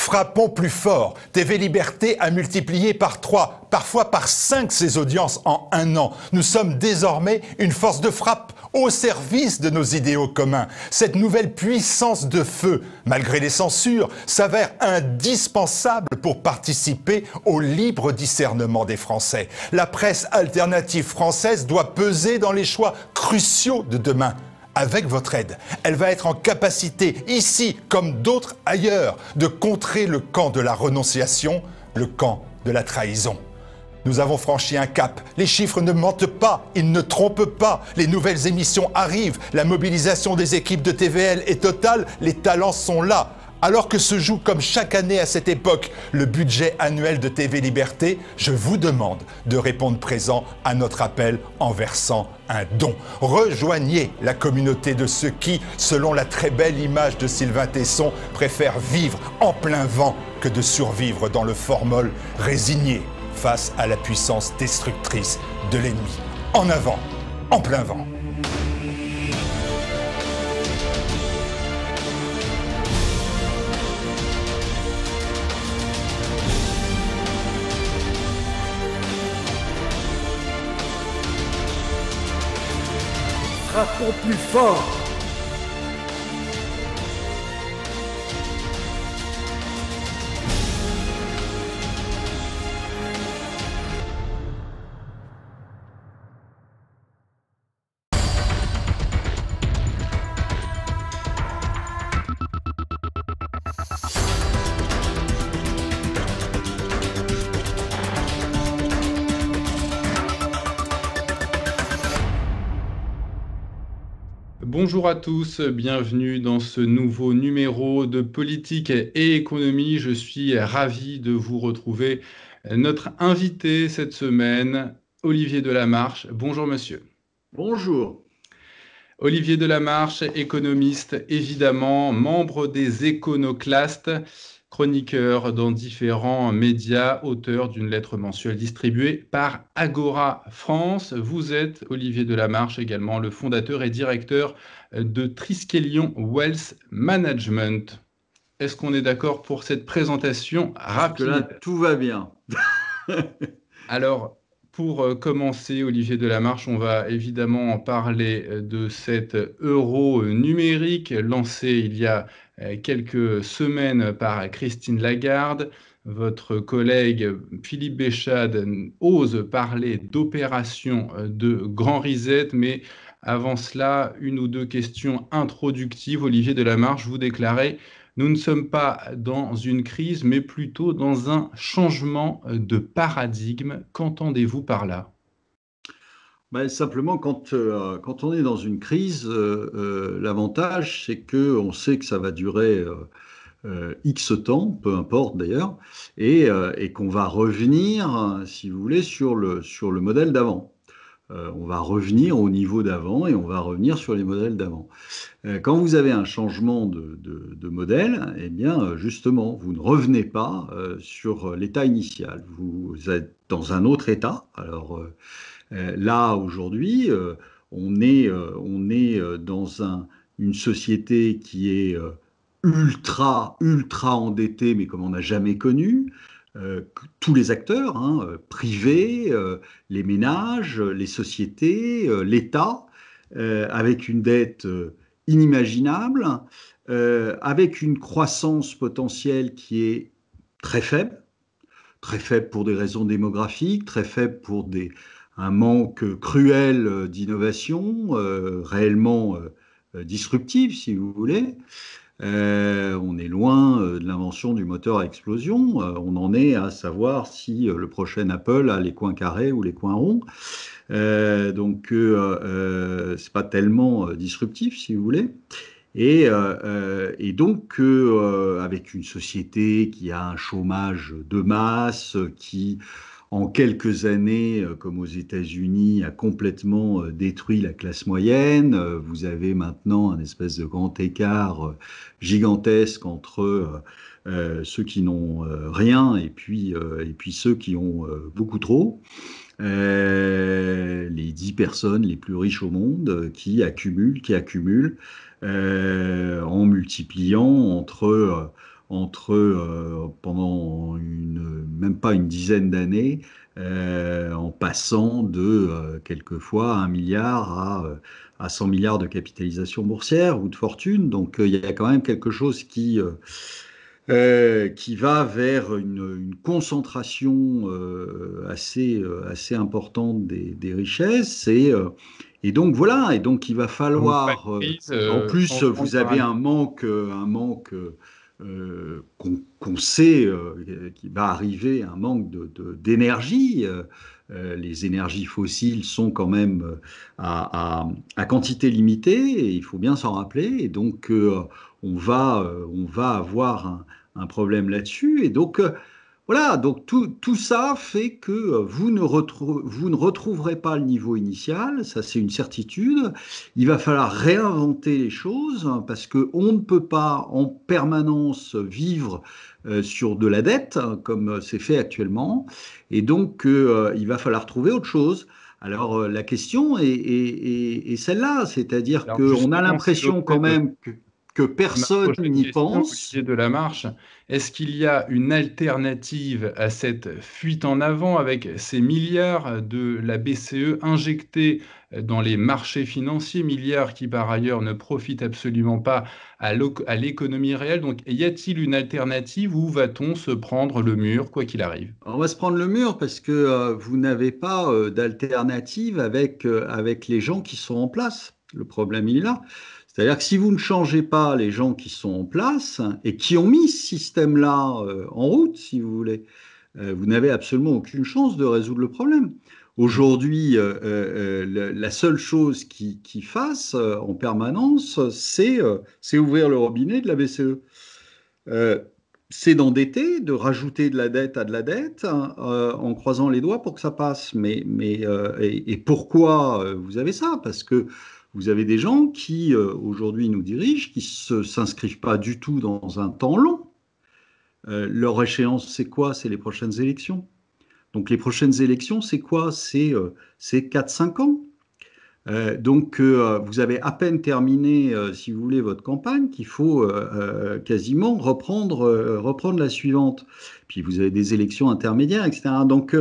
Frappons plus fort. TV Liberté a multiplié par 3, parfois par 5 ses audiences en un an. Nous sommes désormais une force de frappe au service de nos idéaux communs. Cette nouvelle puissance de feu, malgré les censures, s'avère indispensable pour participer au libre discernement des Français. La presse alternative française doit peser dans les choix cruciaux de demain. Avec votre aide, elle va être en capacité, ici comme d'autres ailleurs, de contrer le camp de la renonciation, le camp de la trahison. Nous avons franchi un cap. Les chiffres ne mentent pas, ils ne trompent pas. Les nouvelles émissions arrivent, la mobilisation des équipes de TVL est totale, les talents sont là. Alors que se joue comme chaque année à cette époque le budget annuel de TV Liberté, je vous demande de répondre présent à notre appel en versant un don. Rejoignez la communauté de ceux qui, selon la très belle image de Sylvain Tesson, préfèrent vivre en plein vent que de survivre dans le formol résigné face à la puissance destructrice de l'ennemi. En avant, en plein vent. Frappons plus fort. Bonjour à tous, bienvenue dans ce nouveau numéro de Politique et Économie. Je suis ravi de vous retrouver. Notre invité cette semaine, Olivier Delamarche. Bonjour monsieur. Bonjour. Olivier Delamarche, économiste évidemment, membre des Éconoclastes, chroniqueur dans différents médias, auteur d'une lettre mensuelle distribuée par Agora France. Vous êtes, Olivier Delamarche, également le fondateur et directeur de Triskelion Wealth Management. Est-ce qu'on est d'accord pour cette présentation rapide? Là, tout va bien. Alors, pour commencer, Olivier Delamarche, on va évidemment en parler de cet euro numérique lancé il y a quelques semaines par Christine Lagarde. Votre collègue Philippe Béchade ose parler d'opération de grand reset, mais avant cela, une ou deux questions introductives. Olivier Delamarche, vous déclarez: nous ne sommes pas dans une crise, mais plutôt dans un changement de paradigme. Qu'entendez-vous par là? Simplement, quand on est dans une crise, l'avantage, c'est qu'on sait que ça va durer X temps, peu importe d'ailleurs, et qu'on va revenir, si vous voulez, sur le modèle d'avant. On va revenir au niveau d'avant et on va revenir sur les modèles d'avant. Quand vous avez un changement de modèle, eh bien, justement, vous ne revenez pas sur l'état initial. Vous êtes dans un autre état. Alors là, aujourd'hui, on est dans une société qui est ultra endettée, mais comme on n'a jamais connu. Tous les acteurs, privés, les ménages, les sociétés, l'État, avec une dette inimaginable, avec une croissance potentielle qui est très faible pour des raisons démographiques, très faible pour un manque cruel d'innovation, réellement disruptive, si vous voulez. On est loin de l'invention du moteur à explosion. On en est à savoir si le prochain Apple a les coins carrés ou les coins ronds. Donc, c'est pas tellement disruptif, si vous voulez. Et donc, avec une société qui a un chômage de masse, qui en quelques années, comme aux États-Unis, a complètement détruit la classe moyenne. Vous avez maintenant un espèce de grand écart gigantesque entre ceux qui n'ont rien et puis ceux qui ont beaucoup trop. Les 10 personnes les plus riches au monde qui accumulent en multipliant entre pendant même pas une dizaine d'années, en passant de quelquefois 1 milliard à 100 milliards de capitalisation boursière ou de fortune. Donc il y a quand même quelque chose qui va vers une concentration assez importante des richesses. Et donc voilà, et donc il va Donc, pas de falloir, crise, en plus changement de vous avez paradigme. un manque qu'on sait qui va arriver, un manque d'énergie. Les énergies fossiles sont quand même à quantité limitée, et il faut bien s'en rappeler. Et donc on va avoir un problème là-dessus. Et donc voilà, donc tout ça fait que vous ne retrouverez pas le niveau initial, ça c'est une certitude. Il va falloir réinventer les choses, hein, parce qu'on ne peut pas en permanence vivre sur de la dette, hein, comme c'est fait actuellement. Et donc il va falloir trouver autre chose. Alors la question est celle-là, c'est-à-dire Alors qu'on a justement, c'est l'impression l'objet quand de même que ma personne prochaine n'y question, pense. Olivier Delamarche. Est-ce qu'il y a une alternative à cette fuite en avant avec ces milliards de la BCE injectés dans les marchés financiers, milliards qui par ailleurs ne profitent absolument pas à l'économie réelle? Donc y a-t-il une alternative ou va-t-on se prendre le mur quoi qu'il arrive? On va se prendre le mur parce que vous n'avez pas d'alternative avec les gens qui sont en place. Le problème, il est là. C'est-à-dire que si vous ne changez pas les gens qui sont en place et qui ont mis ce système-là en route, si vous voulez, vous n'avez absolument aucune chance de résoudre le problème. Aujourd'hui, la seule chose qui fasse en permanence, c'est ouvrir le robinet de la BCE. Euh, c'est d'endetter, de rajouter de la dette à de la dette, hein, en croisant les doigts pour que ça passe. Et pourquoi vous avez ça? Parce que vous avez des gens qui, aujourd'hui, nous dirigent, qui ne s'inscrivent pas du tout dans un temps long. Leur échéance, c'est quoi? C'est les prochaines élections. Donc les prochaines élections, c'est quoi? C'est 4-5 ans. Donc, vous avez à peine terminé, si vous voulez, votre campagne, qu'il faut quasiment reprendre la suivante. Puis vous avez des élections intermédiaires, etc. Donc,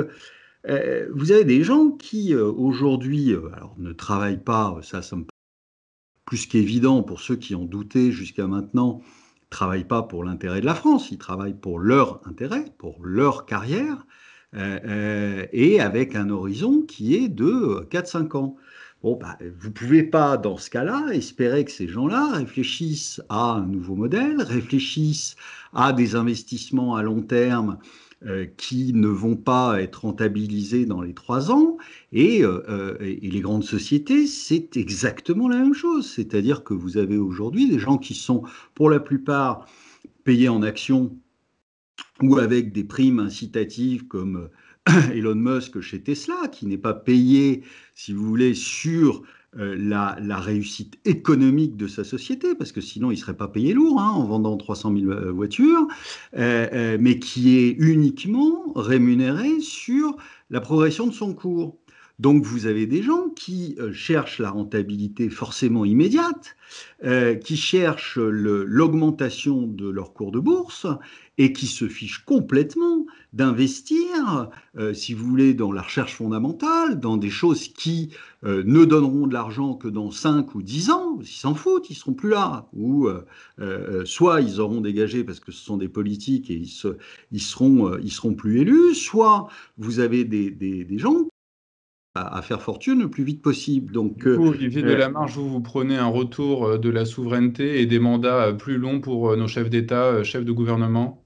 vous avez des gens qui, aujourd'hui, alors, ne travaillent pas, ça me paraît plus qu'évident pour ceux qui ont douté jusqu'à maintenant, ne travaillent pas pour l'intérêt de la France, ils travaillent pour leur intérêt, pour leur carrière, et avec un horizon qui est de 4-5 ans. Bon, bah, vous ne pouvez pas, dans ce cas-là, espérer que ces gens-là réfléchissent à un nouveau modèle, réfléchissent à des investissements à long terme qui ne vont pas être rentabilisés dans les 3 ans. Et les grandes sociétés, c'est exactement la même chose. C'est-à-dire que vous avez aujourd'hui des gens qui sont, pour la plupart, payés en actions ou avec des primes incitatives comme Elon Musk chez Tesla, qui n'est pas payé, si vous voulez, sur la réussite économique de sa société, parce que sinon il ne serait pas payé lourd, hein, en vendant 300 000 voitures, mais qui est uniquement rémunéré sur la progression de son cours. Donc vous avez des gens qui cherchent la rentabilité forcément immédiate, qui cherchent l'augmentation de leur cours de bourse et qui se fichent complètement d'investir, si vous voulez, dans la recherche fondamentale, dans des choses qui ne donneront de l'argent que dans 5 ou 10 ans. Ils s'en foutent, ils ne seront plus là. Ou soit ils auront dégagé parce que ce sont des politiques et ils seront plus élus, soit vous avez des gens à faire fortune le plus vite possible. Donc, Du coup, Olivier Delamarche, vous prenez un retour de la souveraineté et des mandats plus longs pour nos chefs d'État, chefs de gouvernement?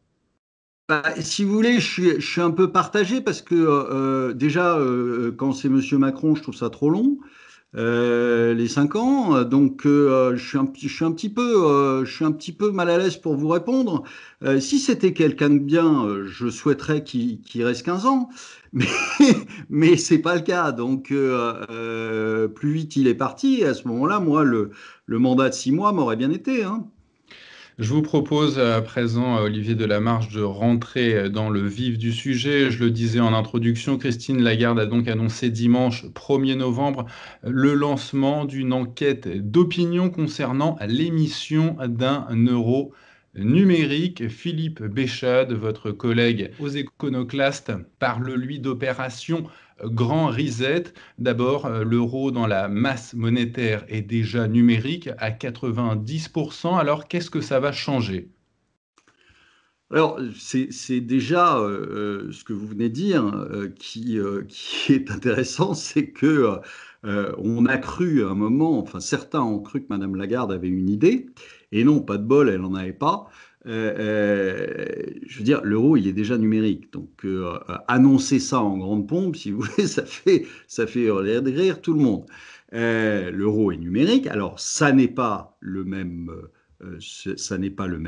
bah, si vous voulez, je suis un peu partagé parce que déjà, quand c'est Monsieur Macron, je trouve ça trop long. Les 5 ans. Donc, je suis un petit peu mal à l'aise pour vous répondre. Si c'était quelqu'un de bien, je souhaiterais qu'il reste 15 ans, mais, mais c'est pas le cas. Donc, plus vite il est parti, à ce moment-là, moi, le mandat de 6 mois m'aurait bien été, hein. Je vous propose à présent, Olivier Delamarche, de rentrer dans le vif du sujet. Je le disais en introduction, Christine Lagarde a donc annoncé dimanche 1er novembre le lancement d'une enquête d'opinion concernant l'émission d'1 euro numérique. Philippe Béchade, votre collègue aux Éconoclastes, parle, lui, d'opération Grand Reset. D'abord, l'euro dans la masse monétaire est déjà numérique à 90%. Alors, qu'est-ce que ça va changer? Alors, c'est déjà ce que vous venez de dire qui est intéressant, c'est que on a cru à un moment, enfin certains ont cru que Madame Lagarde avait une idée, et non, pas de bol, elle n'en avait pas. Je veux dire, l'euro, il est déjà numérique, donc annoncer ça en grande pompe, si vous voulez, ça fait rire tout le monde. L'euro est numérique, alors ça n'est pas le même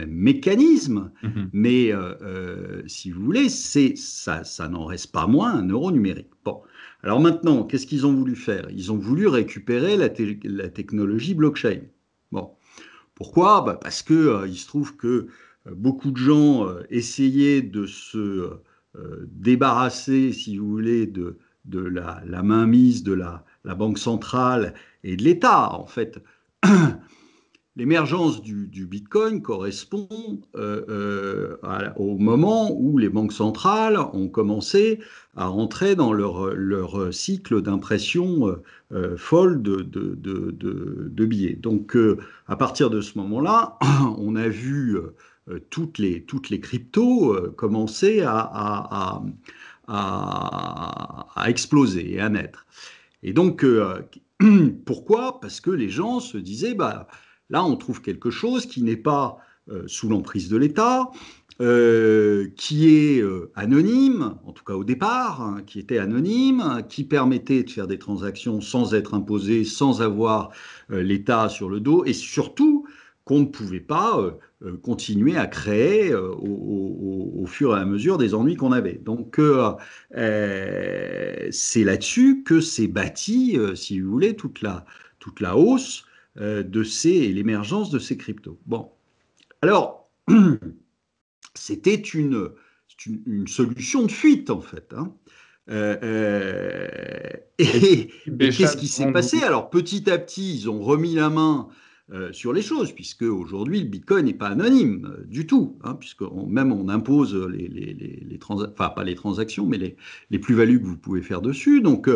mécanisme, Mhm. mais si vous voulez, ça n'en reste pas moins un euro numérique. Bon, alors maintenant, qu'est-ce qu'ils ont voulu faire? Ils ont voulu récupérer la technologie blockchain. Bon, pourquoi? Bah, parce que il se trouve que beaucoup de gens essayaient de se débarrasser, si vous voulez, de la mainmise de la Banque centrale et de l'État. En fait, l'émergence du Bitcoin correspond au moment où les banques centrales ont commencé à rentrer dans leur cycle d'impression folle de billets. Donc, à partir de ce moment-là, on a vu toutes les cryptos commencer à exploser et à naître. Et donc, pourquoi? Parce que les gens se disaient, bah, là, on trouve quelque chose qui n'est pas sous l'emprise de l'État, qui est anonyme, en tout cas au départ, hein, qui était anonyme, qui permettait de faire des transactions sans être imposé, sans avoir l'État sur le dos, et surtout qu'on ne pouvait pas continuer à créer au fur et à mesure des ennuis qu'on avait. Donc, c'est là-dessus que s'est bâti, si vous voulez, toute la hausse et l'émergence de ces cryptos. Bon, alors, c'était une solution de fuite, en fait. Hein. Et qu'est-ce Béchade, qui s'est passé? Alors, petit à petit, ils ont remis la main sur les choses, puisque aujourd'hui, le Bitcoin n'est pas anonyme du tout, hein, puisque même on impose les transactions, enfin pas les transactions, mais les plus-values que vous pouvez faire dessus. Donc,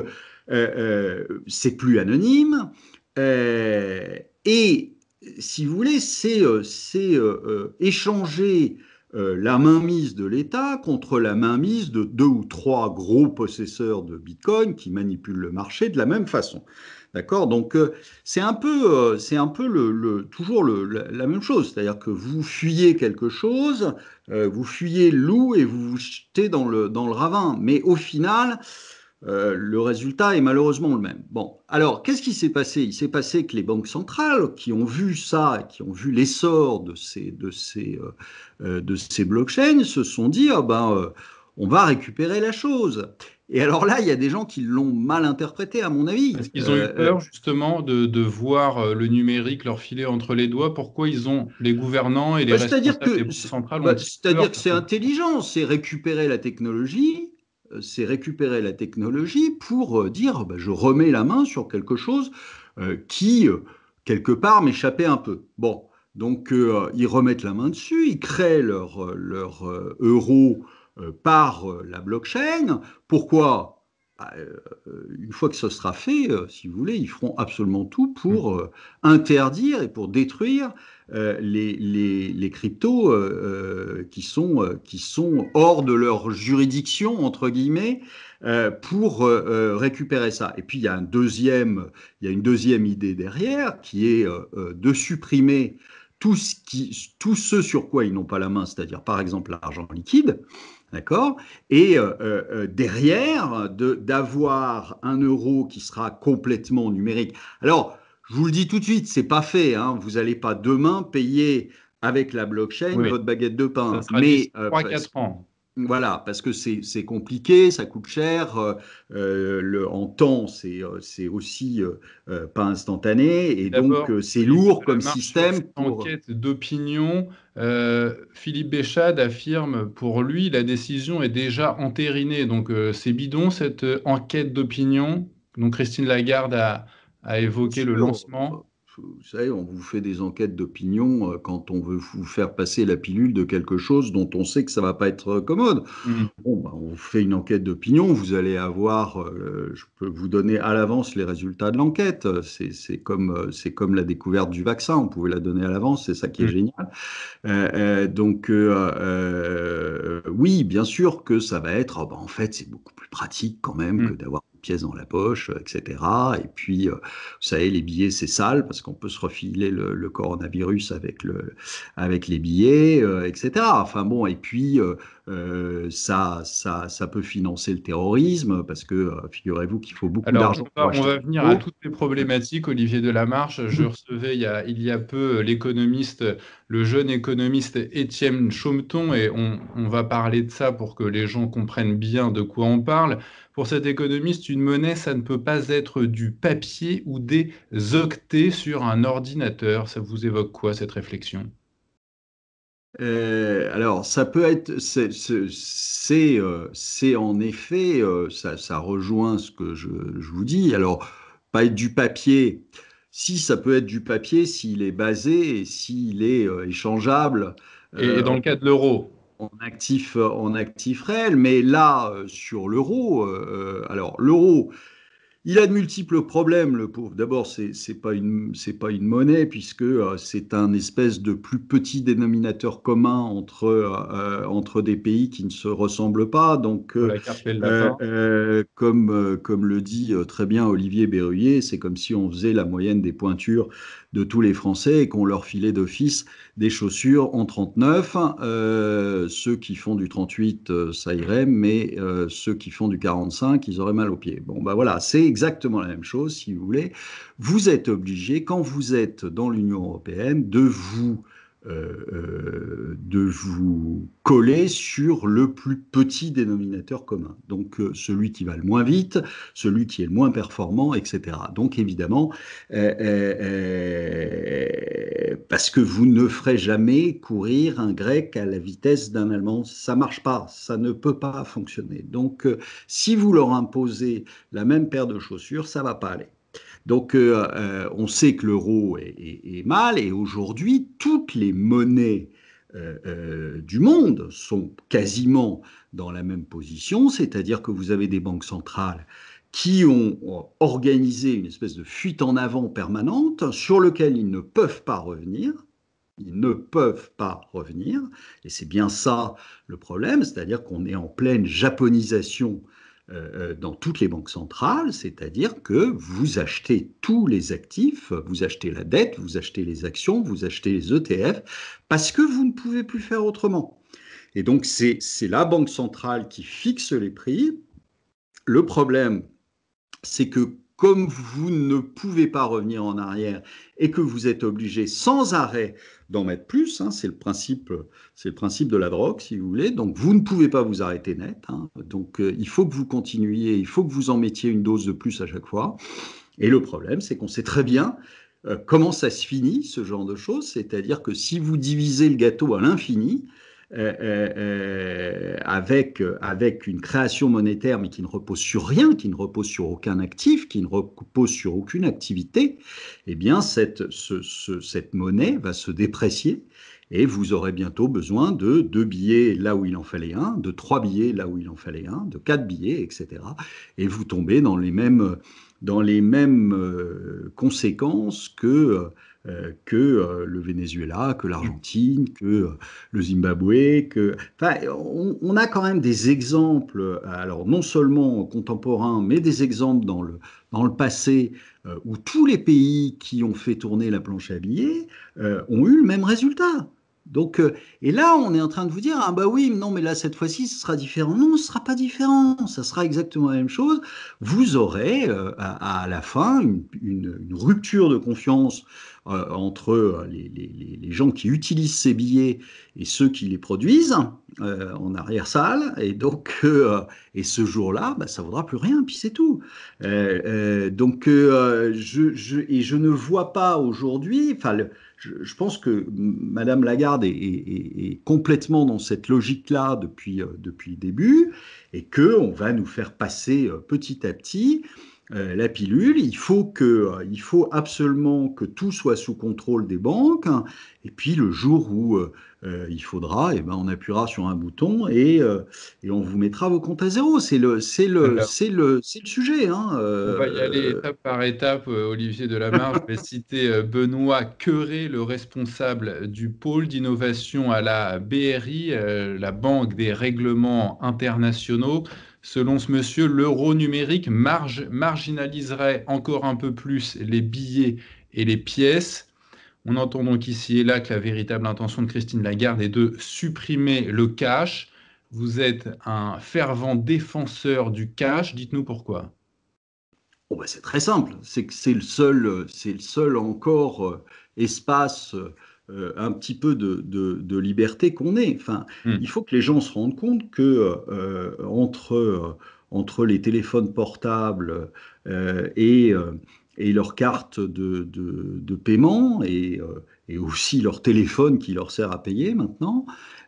c'est plus anonyme. Et si vous voulez, c'est échanger la mainmise de l'État contre la mainmise de 2 ou 3 gros possesseurs de Bitcoin qui manipulent le marché de la même façon. D'accord? Donc, c'est un peu toujours la même chose. C'est-à-dire que vous fuyez quelque chose, vous fuyez le loup et vous vous jetez dans le ravin. Mais au final, le résultat est malheureusement le même. Bon, alors, qu'est-ce qui s'est passé? Il s'est passé que les banques centrales qui ont vu ça, qui ont vu l'essor de ces blockchains, se sont dit, ah ben, on va récupérer la chose. Et alors là, il y a des gens qui l'ont mal interprété, à mon avis. Est-ce qu'ils ont eu peur justement de voir le numérique leur filer entre les doigts? Pourquoi les gouvernants et les C'est-à-dire responsables des que, banques centrales ont-ils c'est-à-dire peur que c'est intelligent, c'est récupérer la technologie, pour dire, bah, je remets la main sur quelque chose qui, quelque part, m'échappait un peu. Bon, donc ils remettent la main dessus, ils créent leur euro par la blockchain. Pourquoi? Bah, une fois que ce sera fait, si vous voulez, ils feront absolument tout pour interdire et pour détruire les cryptos qui sont hors de leur juridiction, entre guillemets, pour récupérer ça. Et puis, il y a une deuxième idée derrière, qui est de supprimer tout ce sur quoi ils n'ont pas la main, c'est-à-dire, par exemple, l'argent liquide. D'accord? Et derrière, d'avoir un euro qui sera complètement numérique. Alors, je vous le dis tout de suite, c'est pas fait. Hein. Vous n'allez pas demain payer avec la blockchain Oui, votre baguette de ça pain. sera d'ici Mais 3 à 4 ans. voilà, parce que c'est compliqué, ça coûte cher, en temps, c'est aussi pas instantané, et donc D'abord, c'est Olivier lourd comme Delamarche, sur système cette pour. enquête d'opinion, Philippe Béchade affirme, pour lui, la décision est déjà entérinée. Donc c'est bidon, cette enquête d'opinion dont Christine Lagarde a évoqué le Sûr. lancement. vous savez, on vous fait des enquêtes d'opinion quand on veut vous faire passer la pilule de quelque chose dont on sait que ça va pas être commode. Mmh. Bon, bah, on fait une enquête d'opinion, vous allez avoir, je peux vous donner à l'avance les résultats de l'enquête. C'est comme la découverte du vaccin, on pouvait la donner à l'avance, c'est ça qui est Mmh. génial. Oui, bien sûr que ça va être, oh, bah, en fait, c'est beaucoup plus pratique quand même que Mmh. d'avoir une pièce dans la poche, etc. Et puis, vous savez, les billets, c'est sale parce qu'on peut se refiler le coronavirus avec les billets, etc. Enfin bon, et puis, ça peut financer le terrorisme parce que, figurez-vous qu'il faut beaucoup Alors, d'argent pour on acheter va des venir à mots. toutes les problématiques, Olivier Delamarche. Je recevais il y a peu l'économiste, le jeune économiste Étienne Chaumeton, et on va parler de ça pour que les gens comprennent bien de quoi on parle. Pour cet économiste, une monnaie, ça ne peut pas être du papier ou des octets sur un ordinateur. Ça vous évoque quoi, cette réflexion? Alors, ça peut être, c'est en effet, ça rejoint ce que je vous dis. Alors, pas être du papier. Si ça peut être du papier, s'il est basé et s'il est échangeable Et euh, dans le cas de l'euro? en actif réel. Mais là, sur l'euro, alors l'euro. Il a de multiples problèmes, le pauvre. D'abord, c'est pas une monnaie puisque c'est un espèce de plus petit dénominateur commun entre des pays qui ne se ressemblent pas. Donc, La carte fait le lapin. comme le dit très bien Olivier Berruyer, c'est comme si on faisait la moyenne des pointures de tous les Français et qu'on leur filait d'office des chaussures en 39. Ceux qui font du 38, ça irait, mais ceux qui font du 45, ils auraient mal aux pieds. Bon, bah voilà, c'est exactement la même chose, si vous voulez. Vous êtes obligé, quand vous êtes dans l'Union européenne, de vous coller sur le plus petit dénominateur commun. Donc, celui qui va le moins vite, celui qui est le moins performant, etc. Donc, évidemment, parce que vous ne ferez jamais courir un Grec à la vitesse d'un Allemand. Ça marche pas, ça ne peut pas fonctionner. Donc, si vous leur imposez la même paire de chaussures, ça va pas aller. Donc, on sait que l'euro est mal, et aujourd'hui, toutes les monnaies du monde sont quasiment dans la même position, c'est-à-dire que vous avez des banques centrales qui ont organisé une espèce de fuite en avant permanente sur lequel ils ne peuvent pas revenir. Ils ne peuvent pas revenir, et c'est bien ça le problème, c'est-à-dire qu'on est en pleine japonisation dans toutes les banques centrales, c'est-à-dire que vous achetez tous les actifs, vous achetez la dette, vous achetez les actions, vous achetez les ETF, parce que vous ne pouvez plus faire autrement. Et donc c'est la banque centrale qui fixe les prix. Le problème, c'est que comme vous ne pouvez pas revenir en arrière et que vous êtes obligé sans arrêt d'en mettre plus, hein, c'est le principe de la drogue, si vous voulez. Donc vous ne pouvez pas vous arrêter net. Hein. Donc il faut que vous continuiez, il faut que vous en mettiez une dose de plus à chaque fois. Et le problème, c'est qu'on sait très bien comment ça se finit, ce genre de choses. C'est-à-dire que si vous divisez le gâteau à l'infini, avec une création monétaire, mais qui ne repose sur rien, qui ne repose sur aucun actif, qui ne repose sur aucune activité, eh bien, cette monnaie va se déprécier. Et vous aurez bientôt besoin de 2 billets là où il en fallait un, de 3 billets là où il en fallait un, de 4 billets, etc. Et vous tombez dans les mêmes conséquences que le Venezuela, que l'Argentine, que le Zimbabwe. Enfin, on a quand même des exemples, alors non seulement contemporains, mais des exemples dans le passé où tous les pays qui ont fait tourner la planche à billets ont eu le même résultat. Donc, et là, on est en train de vous dire, ah bah oui, non, mais là, cette fois-ci, ce sera différent. Non, ce ne sera pas différent, ça sera exactement la même chose. Vous aurez à la fin une rupture de confiance entre les gens qui utilisent ces billets et ceux qui les produisent en arrière-salle. Et donc, et ce jour-là, bah, ça ne vaudra plus rien, puis c'est tout. Donc, je ne vois pas aujourd'hui, enfin, je pense que Madame Lagarde est complètement dans cette logique-là depuis le début, et qu'on va nous faire passer petit à petit la pilule. Il faut absolument que tout soit sous contrôle des banques. Et puis le jour où il faudra, eh ben, on appuiera sur un bouton et on vous mettra vos comptes à zéro. Alors, C'est le sujet, hein. on va y aller étape par étape, Olivier Delamarche. Je vais citer Benoît Queuret, le responsable du pôle d'innovation à la BRI, la Banque des règlements internationaux. Selon ce monsieur, l'euro numérique marginaliserait encore un peu plus les billets et les pièces. On entend donc ici et là que la véritable intention de Christine Lagarde est de supprimer le cash. Vous êtes un fervent défenseur du cash. Dites-nous pourquoi. Bon, ben, c'est très simple, c'est que c'est le seul encore espace un petit peu de liberté qu'on ait. Enfin, il Hmm. faut que les gens se rendent compte que entre les téléphones portables et leurs cartes de paiement et aussi leur téléphone qui leur sert à payer maintenant,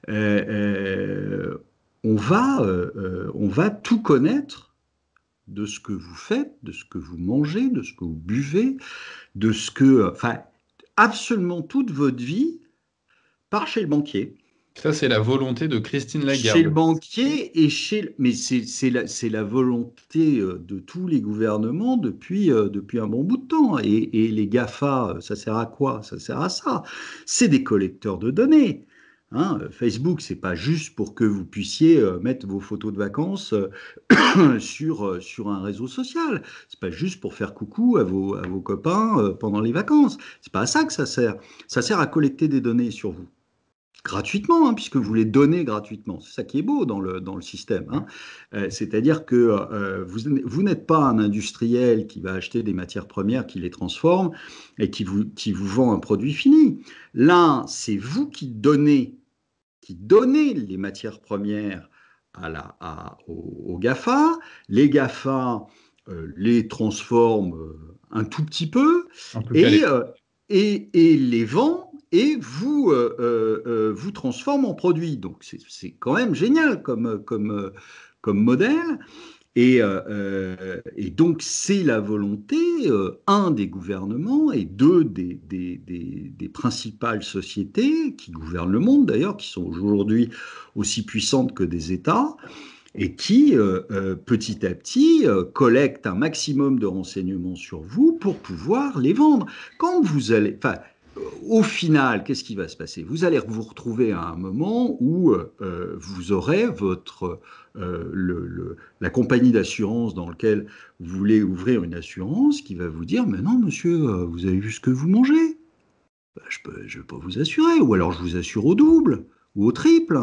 euh, euh, on va tout connaître de ce que vous faites, de ce que vous mangez, de ce que vous buvez, enfin, absolument toute votre vie part chez le banquier. Ça, c'est la volonté de Christine Chez le Lagarde. banquier mais c'est la volonté de tous les gouvernements depuis un bon bout de temps. Et les GAFA, ça sert à quoi? Ça sert à ça. C'est des collecteurs de données. Hein, Facebook, c'est pas juste pour que vous puissiez mettre vos photos de vacances sur un réseau social. C'est pas juste pour faire coucou à vos copains pendant les vacances. C'est pas à ça que ça sert. Ça sert à collecter des données sur vous. Gratuitement, hein, puisque vous les donnez gratuitement. C'est ça qui est beau dans le système. Hein. C'est-à-dire que vous n'êtes pas un industriel qui va acheter des matières premières, qui les transforme et qui vous vend un produit fini. Là, c'est vous qui donnez les matières premières aux GAFA. Les GAFA les transforment un tout petit peu En tout cas, et, euh, et les vend et vous transforme en produit. Donc c'est quand même génial comme modèle. Et donc, c'est la volonté, un, des gouvernements et deux, des principales sociétés qui gouvernent le monde, d'ailleurs, qui sont aujourd'hui aussi puissantes que des États, et qui, petit à petit, collectent un maximum de renseignements sur vous pour pouvoir les vendre. Quand vous allez... Enfin, au final, qu'est-ce qui va se passer? Vous allez vous retrouver à un moment où vous aurez la compagnie d'assurance dans laquelle vous voulez ouvrir une assurance qui va vous dire, mais non, monsieur, vous avez vu ce que vous mangez? Ben, je ne vais pas vous assurer, ou alors je vous assure au double ou au triple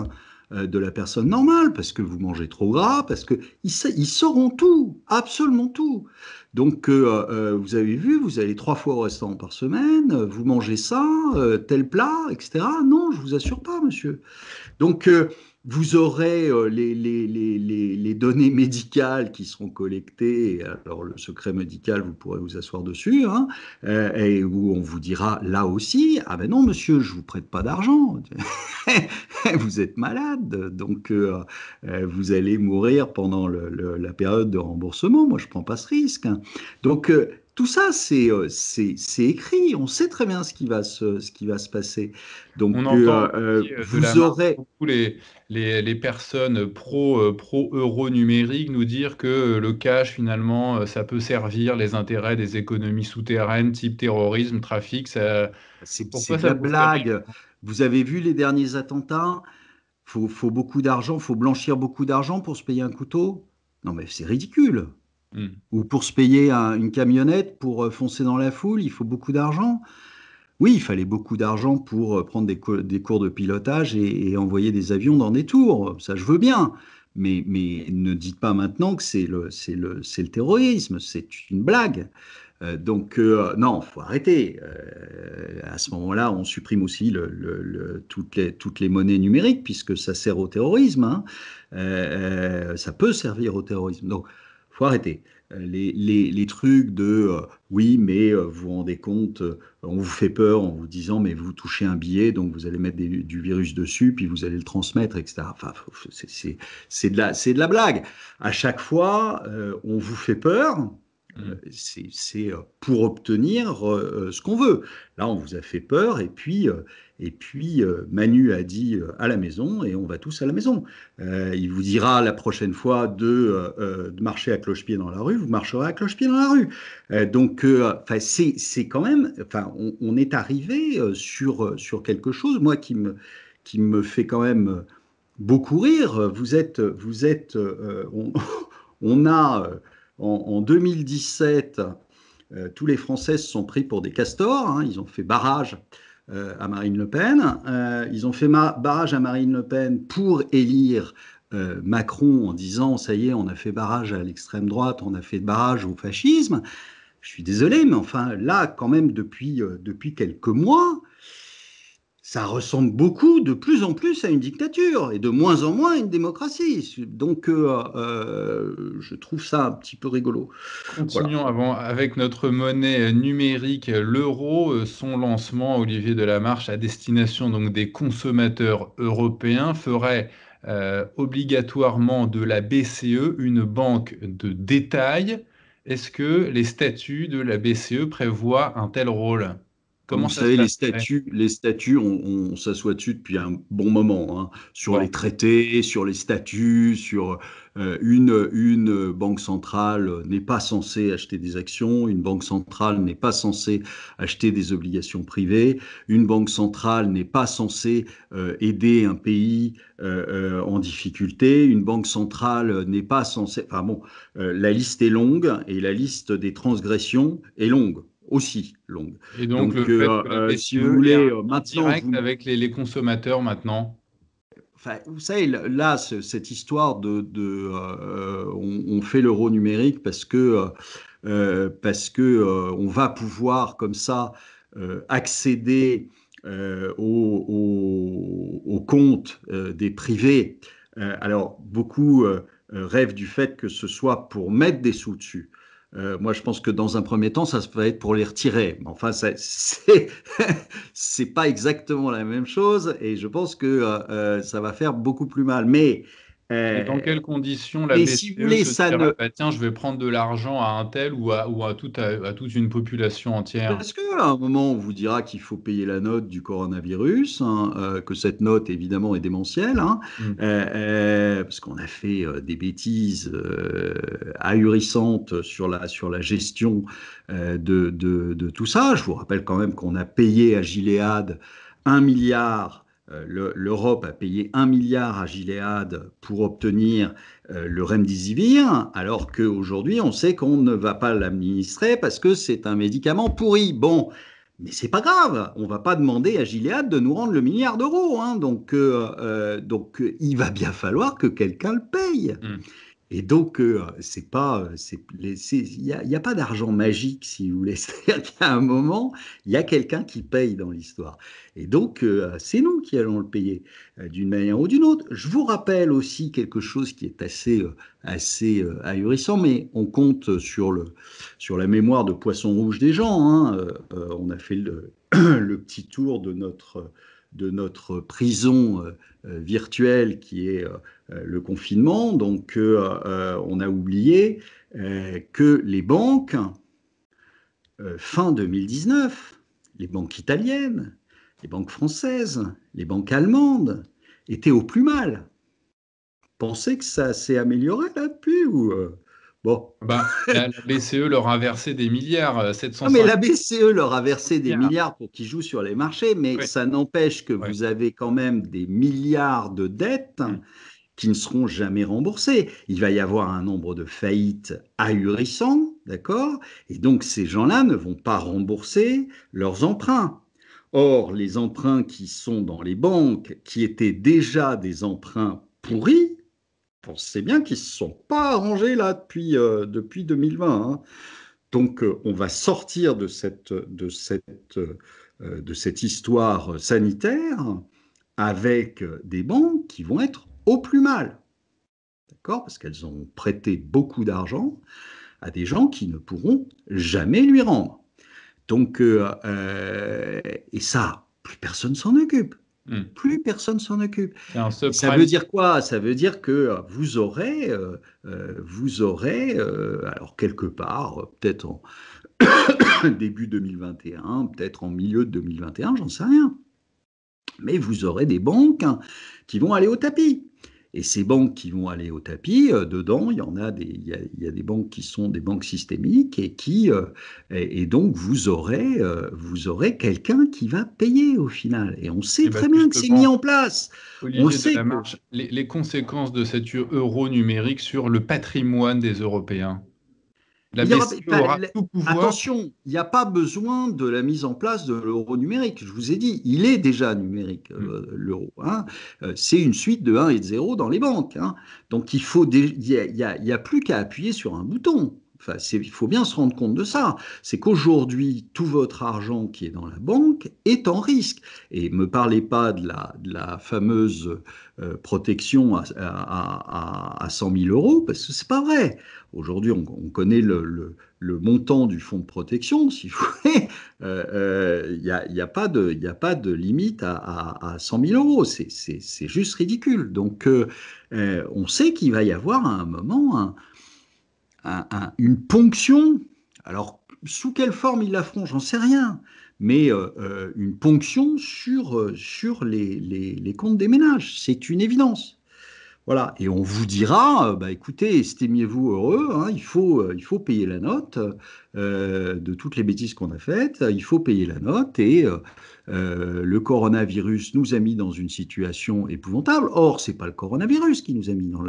de la personne normale, parce que vous mangez trop gras, parce qu'ils sauront tout, absolument tout. Donc, vous avez vu, vous allez 3 fois au restaurant par semaine, vous mangez ça, tel plat, etc. Non, je vous assure pas, monsieur. Donc, vous aurez les données médicales qui seront collectées. Alors, le secret médical, vous pourrez vous asseoir dessus, hein, et où on vous dira là aussi, ah ben non, monsieur, je vous prête pas d'argent. Vous êtes malade, donc vous allez mourir pendant la période de remboursement. Moi, je prends pas ce risque. Hein. Donc, tout ça, c'est écrit. On sait très bien ce qui va se passer. on Donc, entend de la vous marque aurez beaucoup les personnes pro-euro numérique nous dire que le cash, finalement, ça peut servir les intérêts des économies souterraines, type terrorisme, trafic. C'est Pourquoi de ça la vous ferait blague. Vous avez vu les derniers attentats? Faut beaucoup d'argent, faut blanchir beaucoup d'argent pour se payer un couteau? Non, mais c'est ridicule. rire? Ou pour se payer une camionnette pour foncer dans la foule, il faut beaucoup d'argent. Oui, il fallait beaucoup d'argent pour prendre des cours de pilotage et envoyer des avions dans des tours. Ça, je veux bien. Mais ne dites pas maintenant que c'est le terrorisme. C'est une blague. Donc, non, il faut arrêter. À ce moment-là, on supprime aussi toutes les monnaies numériques, puisque ça sert au terrorisme. Hein. Ça peut servir au terrorisme. Donc, il faut arrêter. Les trucs de oui, mais vous vous rendez compte, on vous fait peur en vous disant, mais vous touchez un billet, donc vous allez mettre du virus dessus, puis vous allez le transmettre, etc. Enfin, c'est de la blague. À chaque fois, on vous fait peur. C'est pour obtenir ce qu'on veut. Là, on vous a fait peur, et puis Manu a dit à la maison, et on va tous à la maison. Il vous dira la prochaine fois de marcher à cloche-pied dans la rue, vous marcherez à cloche-pied dans la rue. C'est quand même, on est arrivé sur quelque chose, moi, qui me fait quand même beaucoup rire. On a en 2017, tous les Français se sont pris pour des castors. Hein, ils ont fait barrage à Marine Le Pen. Ils ont fait barrage à Marine Le Pen pour élire Macron en disant ça y est, on a fait barrage à l'extrême droite, on a fait barrage au fascisme. Je suis désolé, mais enfin là, quand même, depuis quelques mois, ça ressemble beaucoup, de plus en plus, à une dictature et de moins en moins à une démocratie. Donc, je trouve ça un petit peu rigolo. Continuons avec notre monnaie numérique, l'euro. Son lancement, Olivier Delamarche, à destination donc des consommateurs européens, ferait obligatoirement de la BCE une banque de détail. Est-ce que les statuts de la BCE prévoient un tel rôle? Comment Vous ça se savez, passerait? les statuts, on s'assoit dessus depuis un bon moment, hein, sur Bon. les traités, sur les statuts, sur une banque centrale n'est pas censée acheter des actions, une banque centrale n'est pas censée acheter des obligations privées, une banque centrale n'est pas censée aider un pays en difficulté, une banque centrale n'est pas censée... Enfin bon, la liste est longue et la liste des transgressions est longue. Aussi longue. Et donc, le Donc, fait que la si vous BCE ait un voulez, lien maintenant, direct avec les consommateurs maintenant? vous savez, là, cette histoire on fait l'euro numérique parce que on va pouvoir comme ça accéder aux comptes des privés. Alors, beaucoup rêvent du fait que ce soit pour mettre des sous dessus. Moi, je pense que dans un premier temps, ça va être pour les retirer. Mais enfin, c'est pas exactement la même chose, et je pense que ça va faire beaucoup plus mal. Et dans Euh, quelles conditions la mais si vous BCE voulez, se ça dirait, ne, bah, tiens, je vais prendre de l'argent à un tel ou à toute une population entière? parce qu'à un moment, on vous dira qu'il faut payer la note du coronavirus, hein, que cette note, évidemment, est démentielle, hein, Hmm. parce qu'on a fait des bêtises ahurissantes sur la gestion de tout ça. Je vous rappelle quand même qu'on a payé à Gilead 1 milliard. L'Europe a payé 1 milliard à Gilead pour obtenir le remdesivir, alors qu'aujourd'hui, on sait qu'on ne va pas l'administrer parce que c'est un médicament pourri. Bon, mais c'est pas grave, on va pas demander à Gilead de nous rendre le milliard d'euros, hein. Donc, il va bien falloir que quelqu'un le paye. Hmm. Et donc, c'est pas, il y a pas d'argent magique, si vous voulez. C'est-à-dire qu'à un moment, il y a quelqu'un qui paye dans l'histoire. Et donc, c'est nous qui allons le payer d'une manière ou d'une autre. Je vous rappelle aussi quelque chose qui est assez ahurissant, mais on compte sur la mémoire de poisson rouge des gens, hein. On a fait le petit tour de notre prison virtuelle qui est le confinement. Donc, on a oublié que les banques, fin 2019, les banques italiennes, les banques françaises, les banques allemandes, étaient au plus mal. Pensez que ça s'est amélioré là depuis ou bon. Bah, la BCE leur a versé des milliards, Non, mais 750 la BCE leur a versé des milliards. milliards pour qu'ils jouent sur les marchés, mais Oui, ça n'empêche que oui. vous avez quand même des milliards de dettes Hmm. qui ne seront jamais remboursés. Il va y avoir un nombre de faillites ahurissant, d'accord? Et donc ces gens-là ne vont pas rembourser leurs emprunts. Or, les emprunts qui sont dans les banques, qui étaient déjà des emprunts pourris, pensez bien qu'ils ne se sont pas arrangés là depuis 2020, hein. Donc, on va sortir de cette histoire sanitaire avec des banques qui vont être au plus mal, d'accord? Parce qu'elles ont prêté beaucoup d'argent à des gens qui ne pourront jamais lui rendre. Donc, et ça, plus personne s'en occupe. Plus personne s'en occupe. C'est un Ça subprime. veut dire quoi? Ça veut dire que vous aurez alors quelque part, peut-être en début 2021, peut-être en milieu de 2021, j'en sais rien. Mais vous aurez des banques, hein, qui vont aller au tapis. Et ces banques qui vont aller au tapis, dedans, il y a des banques qui sont des banques systémiques et donc vous aurez quelqu'un qui va payer au final. Et on sait Et ben très bien que c'est mis justement, en place. On Olivier sait que Delamarche, les conséquences de cet euro numérique sur le patrimoine des Européens. La il y aura, BCE enfin, aura tout pouvoir. attention, il n'y a pas besoin de la mise en place de l'euro numérique. Je vous ai dit, il est déjà numérique, Mm. l'euro, hein. C'est une suite de 1 et de 0 dans les banques, hein. Donc il y a plus qu'à appuyer sur un bouton. Enfin, il faut bien se rendre compte de ça. C'est qu'aujourd'hui, tout votre argent qui est dans la banque est en risque. Et ne me parlez pas de la fameuse protection à 100 000 euros, parce que c'est pas vrai. Aujourd'hui, on connaît le montant du fonds de protection, si vous voulez. Il n'y a pas de limite à 100 000 euros. C'est juste ridicule. Donc, on sait qu'il va y avoir à un moment une ponction. Alors, sous quelle forme ils la feront, j'en sais rien. Mais une ponction sur les comptes des ménages. C'est une évidence. Voilà, et on vous dira, bah, écoutez, estimez-vous heureux, hein, il faut payer la note de toutes les bêtises qu'on a faites, il faut payer la note, et le coronavirus nous a mis dans une situation épouvantable. Or, c'est pas le coronavirus qui nous a mis dans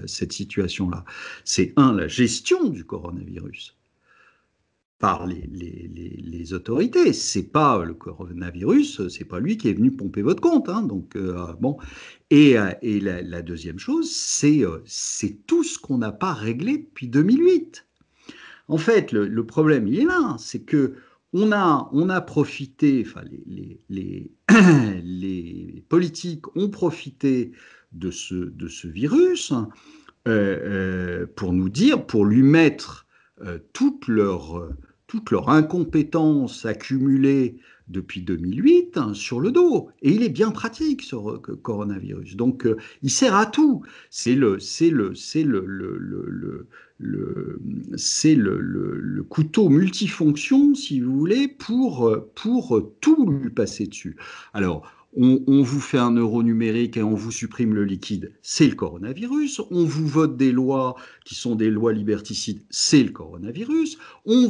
cette situation-là, c'est la gestion du coronavirus par les autorités. C'est pas le coronavirus, c'est pas lui qui est venu pomper votre compte, hein, donc bon. Et la deuxième chose, c'est tout ce qu'on n'a pas réglé depuis 2008. En fait, le problème, il est là, c'est que on a profité, enfin les politiques ont profité de ce virus, pour nous dire, pour lui mettre euh, toute leur, toute leur incompétence accumulée depuis 2008, hein, sur le dos. Et il est bien pratique, ce coronavirus. Donc, il sert à tout. C'est le couteau multifonction, si vous voulez, pour tout lui passer dessus. Alors, on vous fait un euro numérique et on vous supprime le liquide, c'est le coronavirus. On vous vote des lois qui sont des lois liberticides, c'est le coronavirus. On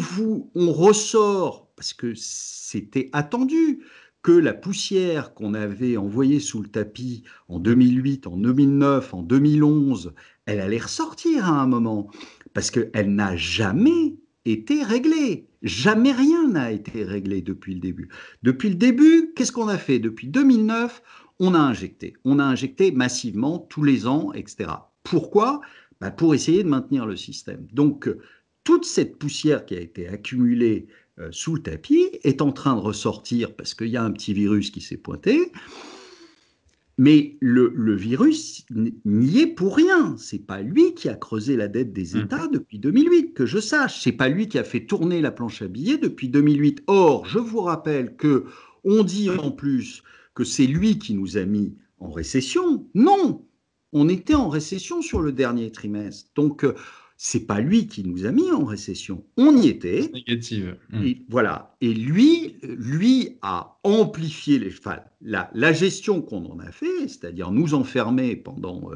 ressort, parce que c'était attendu, que la poussière qu'on avait envoyée sous le tapis en 2008, en 2009, en 2011, elle allait ressortir à un moment, parce qu'elle n'a jamais été réglée. Jamais rien n'a été réglé depuis le début. Depuis le début, qu'est-ce qu'on a fait? Depuis 2009, on a injecté. On a injecté massivement tous les ans, etc. Pourquoi? Bah, pour essayer de maintenir le système. Donc, toute cette poussière qui a été accumulée sous le tapis est en train de ressortir parce qu'il y a un petit virus qui s'est pointé. Mais le virus n'y est pour rien. C'est pas lui qui a creusé la dette des États depuis 2008, que je sache. C'est pas lui qui a fait tourner la planche à billets depuis 2008. Or, je vous rappelle que on dit en plus que c'est lui qui nous a mis en récession. Non, on était en récession sur le dernier trimestre. Donc, c'est pas lui qui nous a mis en récession. On y était. Négative. Et voilà. Et lui a amplifié la gestion qu'on en a fait, c'est-à-dire nous enfermer pendant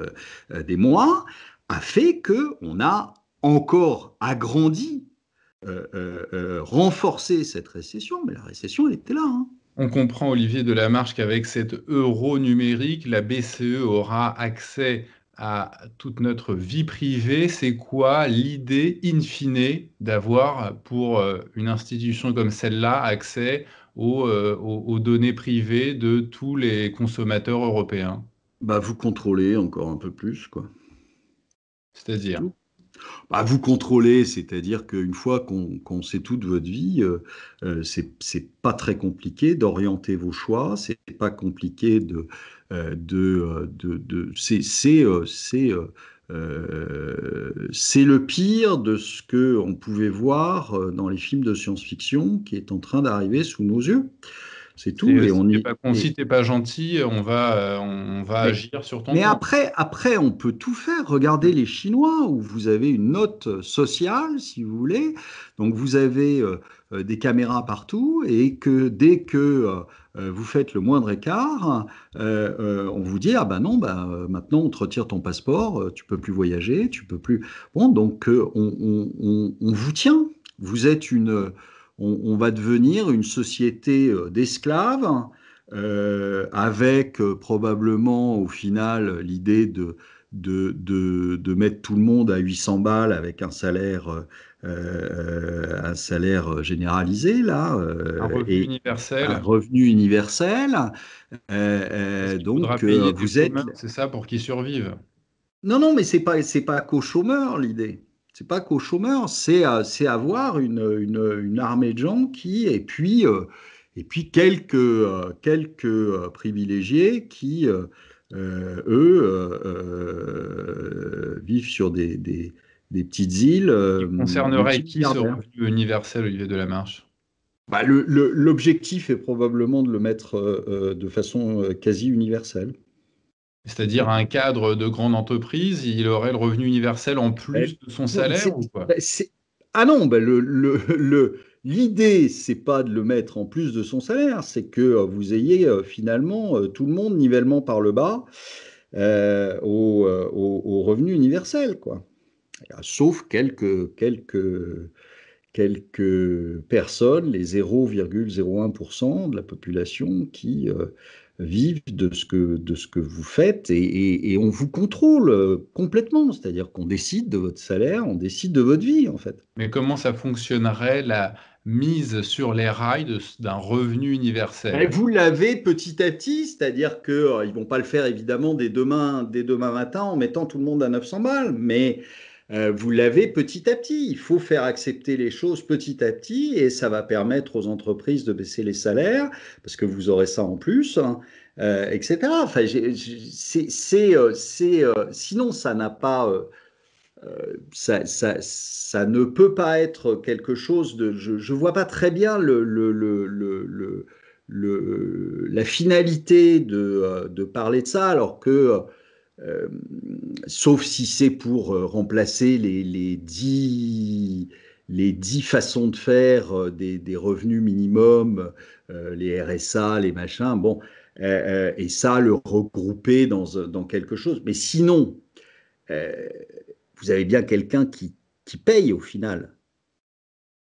des mois, a fait qu'on a encore agrandi, renforcé cette récession. Mais la récession, elle était là, hein. On comprend, Olivier Delamarche, qu'avec cet euro numérique, la BCE aura accès à toute notre vie privée. C'est quoi l'idée, in fine, d'avoir pour une institution comme celle-là accès aux données privées de tous les consommateurs européens? Bah, vous contrôlez encore un peu plus, quoi. C'est C'est-à-dire? tout. Bah, vous contrôlez, c'est-à-dire qu'une fois qu'on sait toute votre vie, c'est pas très compliqué d'orienter vos choix, c'est pas compliqué c'est le pire de ce que on pouvait voir dans les films de science-fiction qui est en train d'arriver sous nos yeux. C'est tout. Et Si t'es pas gentil, on va agir sur ton mais compte. après, on peut tout faire. Regardez les Chinois, où vous avez une note sociale, si vous voulez. Donc, vous avez des caméras partout, et que dès que vous faites le moindre écart, on vous dit, ah ben non, maintenant on te retire ton passeport, tu peux plus voyager, tu peux plus. Bon, donc on vous tient. Vous êtes on va devenir une société d'esclaves avec probablement au final l'idée de mettre tout le monde à 800 balles avec un salaire généralisé, là, Un revenu et un universel. revenu universel. Parce qu'il faudra Donc, payer des vous êtes... chômeurs, c'est ça, pour qu'ils survivent. Non, non, mais c'est pas qu'aux chômeurs l'idée. C'est pas qu'aux chômeurs, c'est avoir une armée de gens et puis quelques privilégiés qui, eux, vivent sur des petites îles Qui concernerait qui ce multimilliardaires. revenu universel, Olivier Delamarche? Bah, l'objectif est probablement de le mettre de façon quasi universelle. C'est-à-dire un cadre de grande entreprise, il aurait le revenu universel en plus de son salaire ou quoi? Ah non, ben l'idée, c'est pas de le mettre en plus de son salaire, c'est que vous ayez finalement tout le monde nivellement par le bas au revenu universel, quoi. Sauf quelques personnes, les 0,01% de la population qui vivent de ce que vous faites et on vous contrôle complètement. C'est-à-dire qu'on décide de votre salaire, on décide de votre vie, en fait. Mais comment ça fonctionnerait la mise sur les rails d'un revenu Et universel? vous l'avez petit à petit, c'est-à-dire qu'ils ne vont pas le faire évidemment dès demain matin en mettant tout le monde à 900 balles, mais vous l'avez petit à petit. Il faut faire accepter les choses petit à petit et ça va permettre aux entreprises de baisser les salaires parce que vous aurez ça en plus, hein, etc. Enfin, sinon, ça n'a pas, ça ne peut pas être quelque chose de. Je ne vois pas très bien la finalité de parler de ça, alors que euh, sauf si c'est pour remplacer les 10 façons de faire des revenus minimums, les RSA, les machins, bon, et ça, le regrouper dans quelque chose. Mais sinon, euh, vous avez bien quelqu'un qui paye au final,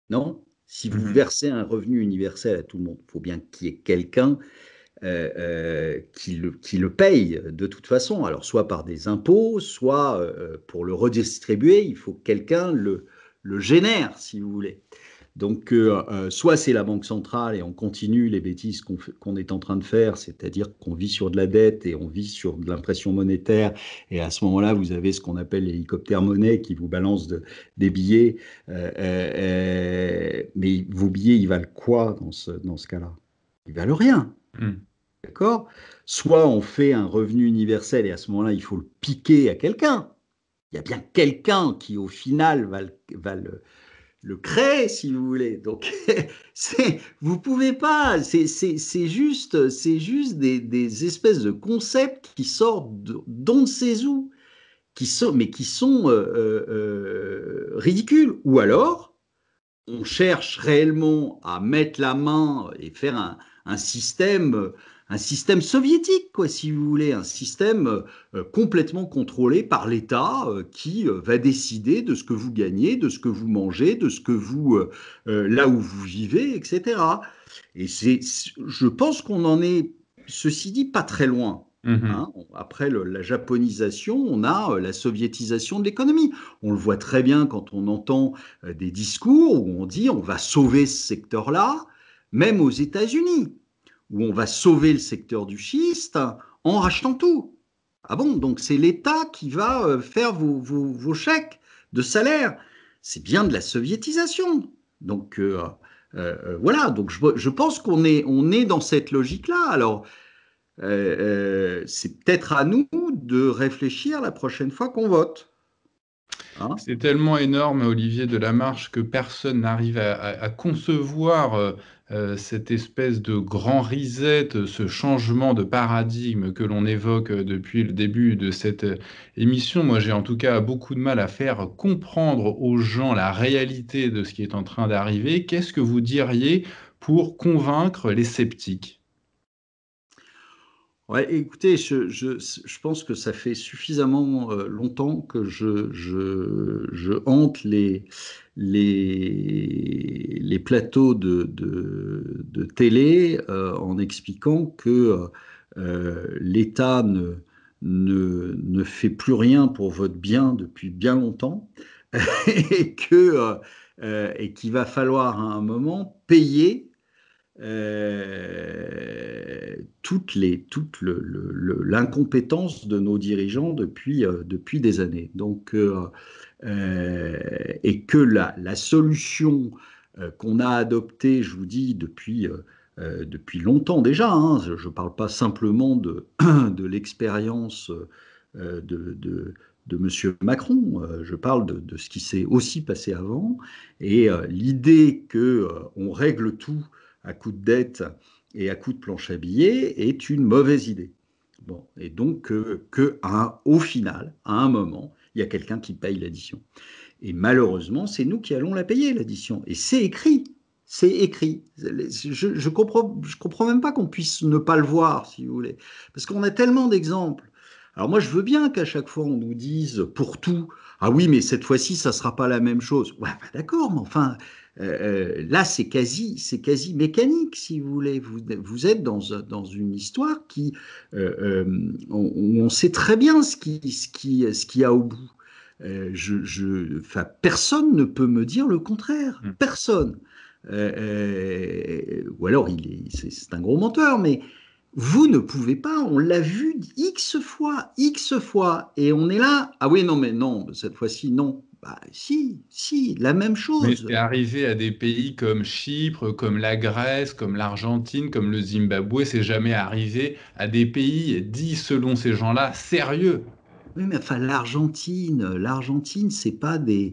non? Si vous Mhm. versez un revenu universel à tout le monde, il faut bien qu'il y ait quelqu'un qui le paye de toute façon, alors soit par des impôts, soit pour le redistribuer, il faut que quelqu'un le génère, si vous voulez. Donc, soit c'est la Banque centrale et on continue les bêtises qu'on est en train de faire, c'est-à-dire qu'on vit sur de la dette et on vit sur de l'impression monétaire, et à ce moment-là, vous avez ce qu'on appelle l'hélicoptère-monnaie qui vous balance des billets, mais vos billets, ils valent quoi dans ce cas-là? Ils valent rien. Mhm. D'accord? Soit on fait un revenu universel et à ce moment-là, il faut le piquer à quelqu'un. Il y a bien quelqu'un qui, au final, va le créer, si vous voulez. Donc, vous pouvez pas. C'est juste des espèces de concepts qui sortent d'on ne sait où, mais qui sont ridicules. Ou alors, on cherche réellement à mettre la main et faire un système soviétique, quoi, si vous voulez, un système complètement contrôlé par l'État qui va décider de ce que vous gagnez, de ce que vous mangez, de ce que là où vous vivez, etc. Et je pense qu'on en est, ceci dit, pas très loin. Mhm. Hein. Après la japonisation, on a la soviétisation de l'économie. On le voit très bien quand on entend des discours où on dit on va sauver ce secteur-là, même aux États-Unis, où on va sauver le secteur du schiste en rachetant tout. Ah bon, donc c'est l'État qui va faire vos chèques de salaire. C'est bien de la soviétisation. Donc voilà, donc je pense on est dans cette logique-là. Alors, c'est peut-être à nous de réfléchir la prochaine fois qu'on vote. Hein. C'est tellement énorme, Olivier Delamarche, que personne n'arrive à concevoir cette espèce de grand reset, ce changement de paradigme que l'on évoque depuis le début de cette émission. Moi, j'ai en tout cas beaucoup de mal à faire comprendre aux gens la réalité de ce qui est en train d'arriver. Qu'est-ce que vous diriez pour convaincre les sceptiques? Ouais, écoutez, je pense que ça fait suffisamment longtemps que je hante les plateaux de télé en expliquant que l'État ne fait plus rien pour votre bien depuis bien longtemps et qu'il va falloir à un moment payer l'incompétence de nos dirigeants depuis des années. Et que la solution qu'on a adoptée, je vous dis, depuis longtemps déjà, hein, je ne parle pas simplement de l'expérience de M. Macron, je parle de ce qui s'est aussi passé avant, et l'idée qu'on règle tout à coup de dette et à coup de planche à billets est une mauvaise idée. Bon, et donc au final, à un moment, il y a quelqu'un qui paye l'addition. Et malheureusement, c'est nous qui allons la payer, l'addition. Et c'est écrit. C'est écrit. Je comprends même pas qu'on puisse ne pas le voir, si vous voulez. Parce qu'on a tellement d'exemples. Alors moi, je veux bien qu'à chaque fois, on nous dise pour tout, ah oui, mais cette fois-ci, ça sera pas la même chose. Ouais, bah d'accord, mais enfin, là, c'est quasi mécanique, si vous voulez. Vous êtes dans une histoire où on sait très bien ce qu'il y a au bout. Enfin, personne ne peut me dire le contraire. Personne. Ou alors, c'est un gros menteur, mais vous ne pouvez pas. On l'a vu X fois, et on est là. Ah oui, non, mais non, cette fois-ci, non. Bah, si, la même Mais chose. c'est arrivé à des pays comme Chypre, comme la Grèce, comme l'Argentine, comme le Zimbabwe. C'est jamais arrivé à des pays dits, selon ces gens-là, sérieux. Oui, mais enfin, l'Argentine, c'est pas des.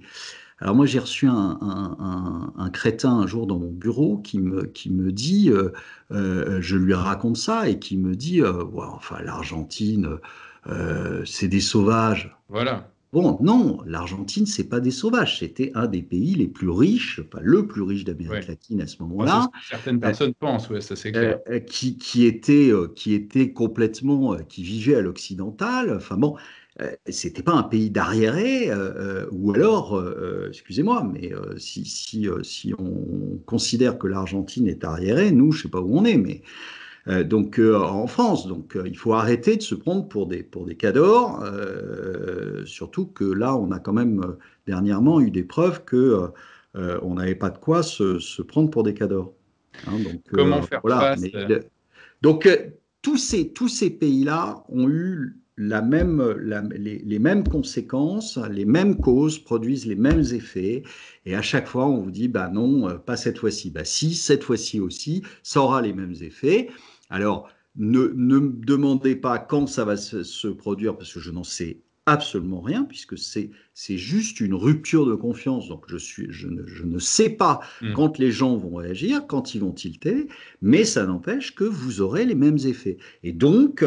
Alors moi, j'ai reçu un crétin un jour dans mon bureau qui me dit, je lui raconte ça et qui me dit, ouais, enfin, l'Argentine, c'est des sauvages. Voilà. Bon, non, l'Argentine, c'est pas des sauvages. C'était un des pays les plus riches, pas le plus riche d'Amérique Ouais. latine à ce Moi, c'est ce moment-là, que certaines euh, personnes pensent, ouais, ça c'est clair. qui était complètement, qui vivait à l'occidental. Enfin bon, c'était pas un pays d'arriérés, ou alors, excusez-moi, mais si on considère que l'Argentine est arriérée, nous, je sais pas où on est, mais en France. Donc, il faut arrêter de se prendre pour des cadors, surtout que là, on a quand même dernièrement eu des preuves que on n'avait pas de quoi se prendre pour des cadors. Hein, donc, Comment faire voilà. face? Donc, tous ces pays-là ont eu les mêmes conséquences, les mêmes causes, produisent les mêmes effets. Et à chaque fois, on vous dit, bah non, pas cette fois-ci. Bah si, cette fois-ci aussi, ça aura les mêmes effets. Alors, ne me demandez pas quand ça va se produire, parce que je n'en sais absolument rien, puisque c'est juste une rupture de confiance. Donc, je ne sais pas Hmm. quand les gens vont réagir, quand ils vont tilter, mais ça n'empêche que vous aurez les mêmes effets. Et donc,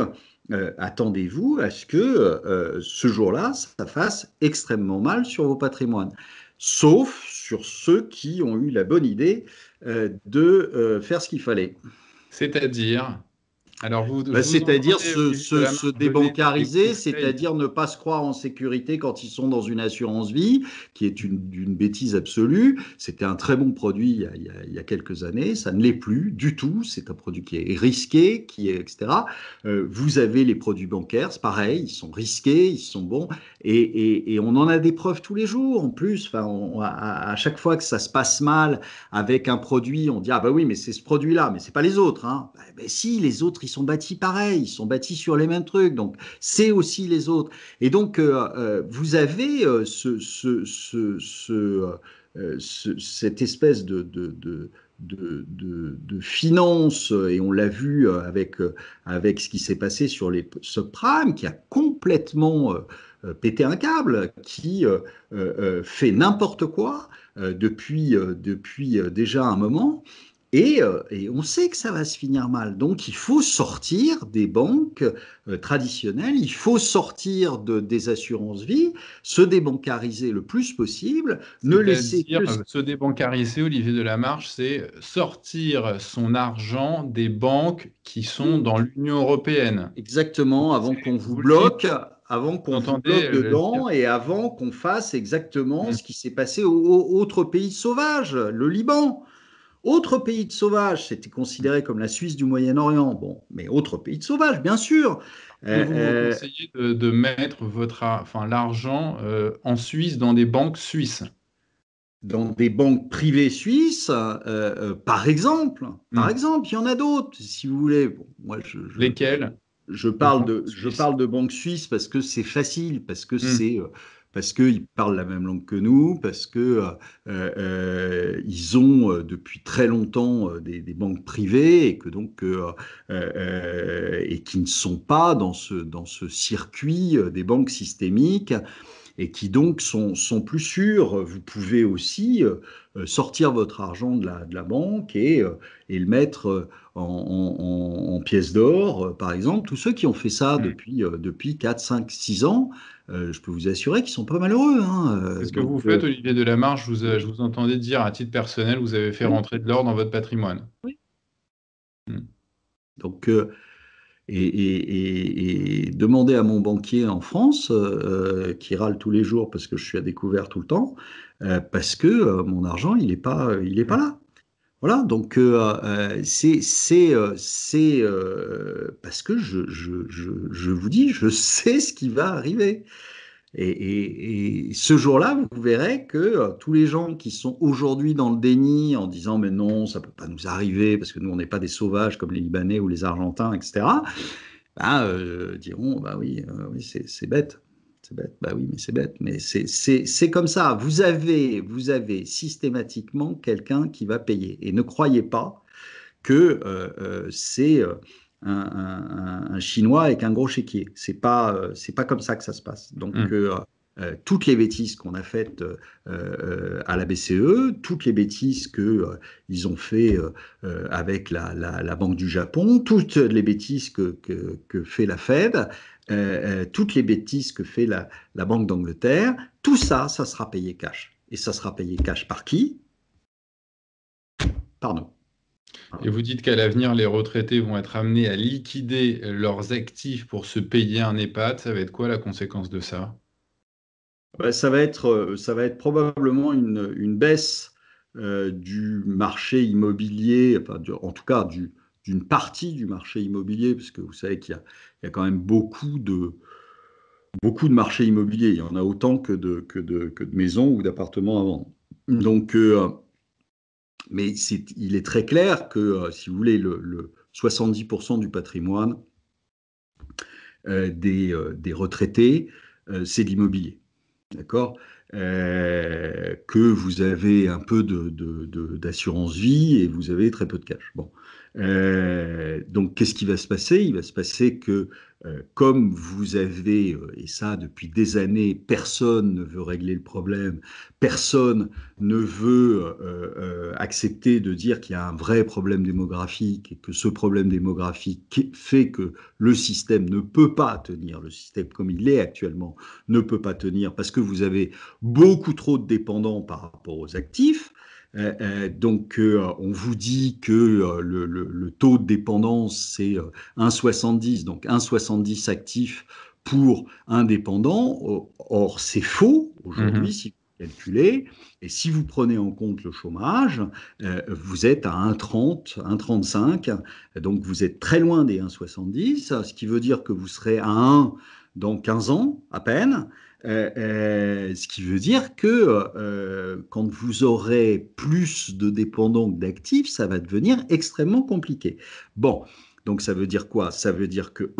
attendez-vous à ce que ce jour-là, ça fasse extrêmement mal sur vos patrimoines. Sauf sur ceux qui ont eu la bonne idée de faire ce qu'il fallait. C'est-à-dire, alors Bah, je vous c'est-à-dire entendais, Olivier se Delamarche, donner des débancariser, conseils. c'est-à-dire ne pas se croire en sécurité quand ils sont dans une assurance vie, qui est une bêtise absolue. C'était un très bon produit il y a quelques années, ça ne l'est plus du tout. C'est un produit qui est risqué, etc. Vous avez les produits bancaires, c'est pareil, ils sont risqués, ils sont bons, et on en a des preuves tous les jours. En plus, enfin, à chaque fois que ça se passe mal avec un produit, on dit ah bah oui, mais c'est ce produit-là, mais c'est pas les autres. Hein. Bah, si, les autres, ils sont bâtis pareil, ils sont bâtis sur les mêmes trucs, donc c'est aussi les autres. Et donc, vous avez cette espèce de finance, et on l'a vu avec ce qui s'est passé sur les subprimes, qui a complètement pété un câble, qui fait n'importe quoi depuis déjà un moment. Et on sait que ça va se finir mal. Donc, il faut sortir des banques traditionnelles, il faut sortir des assurances-vie, se débancariser le plus possible, ne laisser C'est-à-dire, que... se débancariser, Olivier Delamarche, c'est sortir son argent des banques qui sont Oui, dans l'Union européenne. exactement, Vous le dites, avant vous qu'on vous entendez bloque le dire. dedans et avant qu'on fasse exactement Hmm. ce qui s'est passé aux autres pays sauvages, le Liban. Autre pays de sauvages, c'était considéré comme la Suisse du Moyen-Orient. Bon, mais autre pays de sauvages, bien sûr. Et Euh, vous vous euh, conseillez de mettre l'argent en Suisse dans des banques suisses. dans des banques privées suisses, par Hmm. exemple, il y en a d'autres, si vous voulez. Bon, moi, Lesquelles? je Les parle banques je suisses. parle de banques suisses parce que c'est facile, Hmm. parce qu'ils parlent la même langue que nous, parce que ils ont depuis très longtemps des banques privées et que donc et qui ne sont pas dans ce circuit des banques systémiques et qui donc sont plus sûrs. Vous pouvez aussi sortir votre argent de la banque et le mettre en pièces d'or, par exemple. Tous ceux qui ont fait ça Hmm. depuis 4, 5, 6 ans, je peux vous assurer qu'ils sont pas malheureux. Hein. C'est ce que vous faites, Olivier Delamarche. Je vous entendais dire à titre personnel, vous avez fait Oui, rentrer de l'or dans votre patrimoine. oui. Hmm. Donc, et demander à mon banquier en France, qui râle tous les jours parce que je suis à découvert tout le temps, parce que mon argent, il est pas Hmm. là. Voilà, donc parce que je vous dis, je sais ce qui va arriver. Et ce jour-là, vous verrez que tous les gens qui sont aujourd'hui dans le déni en disant mais non, ça peut pas nous arriver parce que nous on n'est pas des sauvages comme les Libanais ou les Argentins, etc. Bah, diront bah oui, oui c'est bête. C'est bête, bah oui, mais c'est bête. Mais c'est comme ça. Vous avez systématiquement quelqu'un qui va payer. Et ne croyez pas que c'est un Chinois avec un gros chéquier. C'est pas comme ça que ça se passe. Donc, Hmm. toutes les bêtises qu'on a faites à la BCE, toutes les bêtises que ils ont fait avec la Banque du Japon, toutes les bêtises que fait la Fed, toutes les bêtises que fait la Banque d'Angleterre, tout ça, ça sera payé cash. Et ça sera payé cash par qui? Par nous. Et vous dites qu'à l'avenir, les retraités vont être amenés à liquider leurs actifs pour se payer un EHPAD. Ça va être quoi la conséquence de ça? Bah, ça va être probablement une baisse du marché immobilier, enfin, en tout cas d'une partie du marché immobilier, parce que vous savez il y a quand même beaucoup de marchés immobiliers. Il y en a autant que de maisons ou d'appartements à vendre. Donc, mais il est très clair que, si vous voulez, 70% du patrimoine des retraités, c'est l'immobilier. D'accord? Que vous avez un peu d'assurance vie et vous avez très peu de cash. Bon. Donc, qu'est-ce qui va se passer? Il va se passer que, comme vous avez, et ça depuis des années, personne ne veut régler le problème, personne ne veut accepter de dire qu'il y a un vrai problème démographique et que ce problème démographique fait que le système ne peut pas tenir, le système comme il est actuellement ne peut pas tenir parce que vous avez beaucoup trop de dépendants par rapport aux actifs. Donc, on vous dit que le taux de dépendance, c'est 1,70, donc 1,70 actifs pour un dépendant. Or, c'est faux aujourd'hui, Mhm. si vous calculez. Et si vous prenez en compte le chômage, vous êtes à 1,30, 1,35. Donc, vous êtes très loin des 1,70, ce qui veut dire que vous serez à 1 dans 15 ans à peine. Ce qui veut dire que quand vous aurez plus de dépendants que d'actifs, ça va devenir extrêmement compliqué. Bon, donc ça veut dire quoi? Ça veut dire que,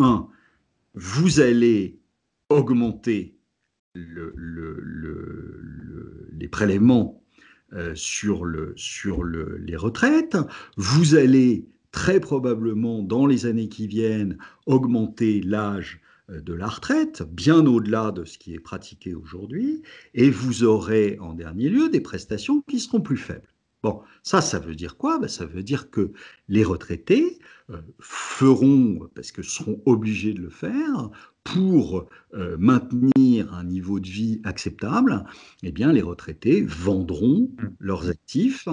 vous allez augmenter les prélèvements les retraites, vous allez très probablement, dans les années qui viennent, augmenter l'âge de la retraite, bien au-delà de ce qui est pratiqué aujourd'hui, et vous aurez en dernier lieu des prestations qui seront plus faibles. Bon, ça veut dire quoi? Ça veut dire que les retraités feront, parce que seront obligés de le faire, pour maintenir un niveau de vie acceptable, eh bien, les retraités vendront leurs actifs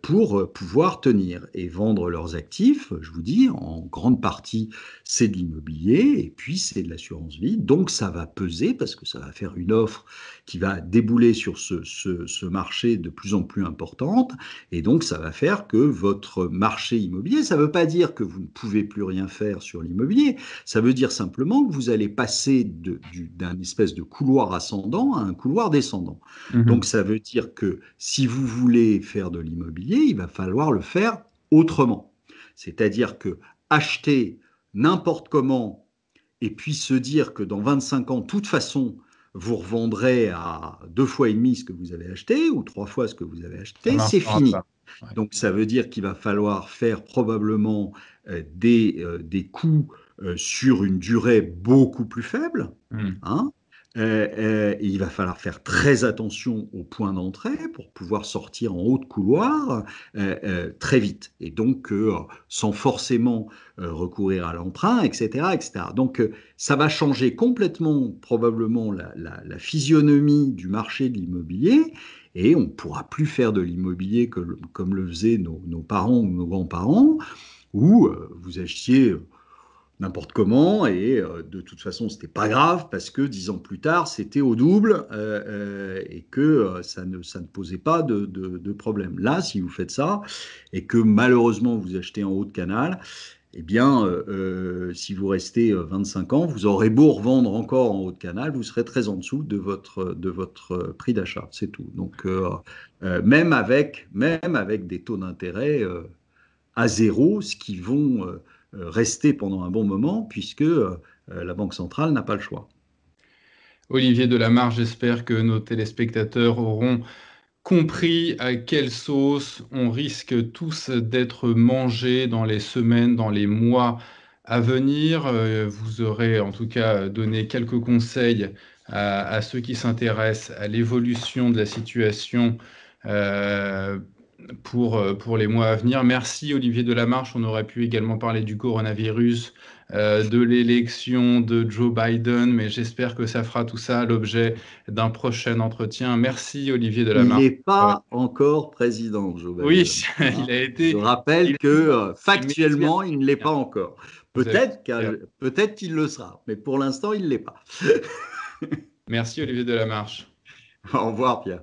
pour pouvoir tenir. Et vendre leurs actifs, je vous dis, en grande partie, c'est de l'immobilier et puis c'est de l'assurance vie. Donc, ça va peser parce que ça va faire une offre qui va débouler sur ce marché de plus en plus importante. Et donc, ça va faire que votre marché immobilier, ça ne veut pas dire que vous ne pouvez plus rien faire sur l'immobilier, ça veut dire simplement que vous allez passer d'un espèce de couloir ascendant à un couloir descendant. Donc, ça veut dire que si vous voulez faire de l'immobilier, il va falloir le faire autrement. C'est-à-dire que acheter n'importe comment et puis se dire que dans 25 ans, de toute façon, vous revendrez à 2 fois et demi ce que vous avez acheté ou 3 fois ce que vous avez Ça acheté, c'est marchera fini. pas. Ouais. Donc ça veut dire qu'il va falloir faire probablement des coûts sur une durée beaucoup plus faible, hein. Et il va falloir faire très attention aux points d'entrée pour pouvoir sortir en haut de couloir très vite. Et donc, sans forcément recourir à l'emprunt, etc., etc. Donc, ça va changer complètement, probablement, la physionomie du marché de l'immobilier. Et on ne pourra plus faire de l'immobilier comme le faisaient nos parents ou nos grands-parents, où vous achetiez n'importe comment, et de toute façon, c'était pas grave, parce que 10 ans plus tard, c'était au double, et que ça ne posait pas de problème. Là, si vous faites ça, et que malheureusement, vous achetez en haut de canal, eh bien, si vous restez 25 ans, vous aurez beau revendre encore en haut de canal, vous serez très en dessous de votre prix d'achat, c'est tout. Donc, même avec des taux d'intérêt à zéro, ce qui vont rester pendant un bon moment, puisque la Banque centrale n'a pas le choix. Olivier Delamarche, j'espère que nos téléspectateurs auront compris à quelle sauce on risque tous d'être mangés dans les semaines, dans les mois à venir. Vous aurez en tout cas donné quelques conseils à ceux qui s'intéressent à l'évolution de la situation euh, pour les mois à venir. Merci Olivier Delamarche. On aurait pu également parler du coronavirus, de l'élection de Joe Biden, mais j'espère que ça fera tout ça l'objet d'un prochain entretien. Merci Olivier Il Delamarche. n'est pas encore président, Joe Oui, Biden, il hein. a Je été rappelle que factuellement, il ne l'est médiatisé. pas encore. Vous avez Peut-être qu'il le sera, mais pour l'instant, il ne l'est pas. Merci Olivier Delamarche. Au revoir, Pierre.